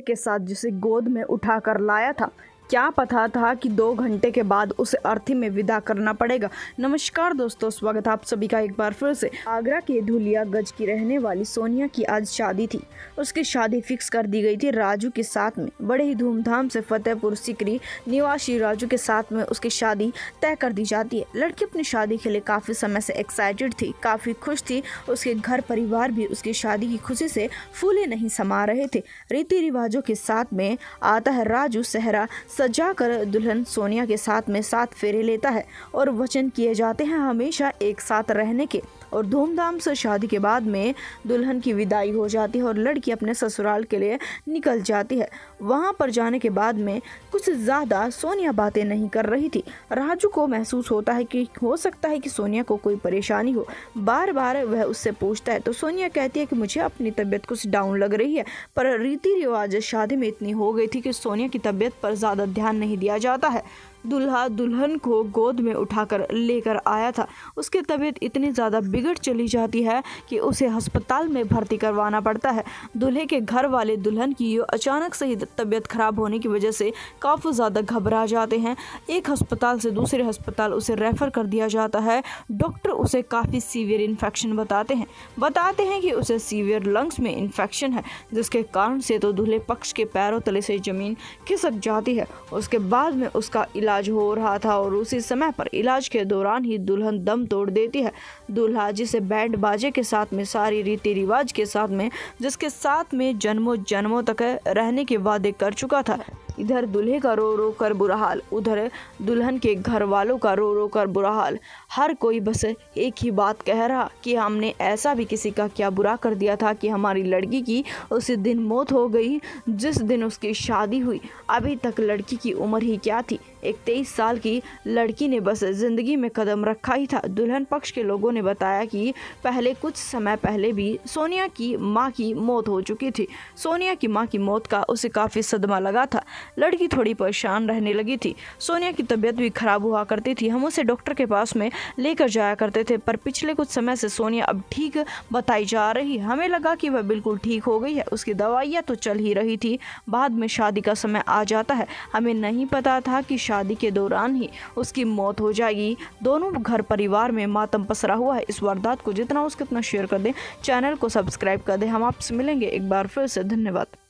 के साथ जिसे गोद में उठाकर लाया था। क्या पता था कि 2 घंटे के बाद उसे अर्थी में विदा करना पड़ेगा। नमस्कार दोस्तों, स्वागत है आप सभी का एक बार फिर से। आगरा के धुलिया गंज की रहने वाली सोनिया की आज शादी थी। उसकी शादी फिक्स कर दी गई थी राजू के साथ में। बड़े ही धूमधाम से फतेहपुर सीकरी निवासी राजू के साथ में उसकी शादी तय कर दी जाती है। लड़की अपनी शादी के लिए काफी समय से एक्साइटेड थी, काफी खुश थी। उसके घर परिवार भी उसकी शादी की खुशी से फूले नहीं समा रहे थे। रीति रिवाजों के साथ में आता है राजू सेहरा सजाकर दुल्हन सोनिया के साथ में 7 फेरे लेता है और वचन किए जाते हैं हमेशा एक साथ रहने के। और धूमधाम से शादी के बाद में दुल्हन की विदाई हो जाती है और लड़की अपने ससुराल के लिए निकल जाती है। वहां पर जाने के बाद में कुछ ज़्यादा सोनिया बातें नहीं कर रही थी। राजू को महसूस होता है कि हो सकता है कि सोनिया को कोई परेशानी हो। बार बार वह उससे पूछता है तो सोनिया कहती है कि मुझे अपनी तबीयत कुछ डाउन लग रही है। पर रीति रिवाज शादी में इतनी हो गई थी कि सोनिया की तबीयत पर ज़्यादा ध्यान नहीं दिया जाता है। दूल्हा दुल्हन को गोद में उठाकर लेकर आया था। उसकी तबीयत इतनी ज़्यादा बिगड़ चली जाती है कि उसे अस्पताल में भर्ती करवाना पड़ता है। दूल्हे के घर वाले दुल्हन की अचानक से ही तबीयत खराब होने की वजह से काफ़ी ज़्यादा घबरा जाते हैं। एक अस्पताल से दूसरे अस्पताल उसे रेफ़र कर दिया जाता है। डॉक्टर उसे काफ़ी सीवियर इन्फेक्शन बताते हैं कि उसे सीवियर लंग्स में इन्फेक्शन है, जिसके कारण से तो दूल्हे पक्ष के पैरों तले से ज़मीन खिसक जाती है। उसके बाद में उसका इलाज हो रहा था और उसी समय पर इलाज के दौरान ही दुल्हन दम तोड़ देती है। दूल्हा जिसे बैंड बाजे के साथ में सारी रीति रिवाज के साथ में जिसके साथ में जन्मों जन्मों तक रहने के वादे कर चुका था, इधर दूल्हे का रो रो कर बुरा हाल, उधर दुल्हन के घर वालों का रो रो कर बुरा हाल। हर कोई बस एक ही बात कह रहा कि हमने ऐसा भी किसी का क्या बुरा कर दिया था कि हमारी लड़की की उसी दिन मौत हो गई जिस दिन उसकी शादी हुई। अभी तक लड़की की उम्र ही क्या थी, एक 23 साल की लड़की ने बस जिंदगी में कदम रखा ही था। दुल्हन पक्ष के लोगों ने बताया कि पहले कुछ समय पहले भी सोनिया की मां की मौत हो चुकी थी। सोनिया की मां की मौत का उसे काफ़ी सदमा लगा था। लड़की थोड़ी परेशान रहने लगी थी। सोनिया की तबीयत भी खराब हुआ करती थी। हम उसे डॉक्टर के पास में लेकर जाया करते थे, पर पिछले कुछ समय से सोनिया अब ठीक बताई जा रही है। हमें लगा कि वह बिल्कुल ठीक हो गई है। उसकी दवाइयाँ तो चल ही रही थी। बाद में शादी का समय आ जाता है। हमें नहीं पता था कि शादी के दौरान ही उसकी मौत हो जाएगी। दोनों घर परिवार में मातम पसरा हुआ है। इस वारदात को जितना हो सके उतना शेयर कर दें, चैनल को सब्सक्राइब कर दें। हम आपसे मिलेंगे एक बार फिर से। धन्यवाद।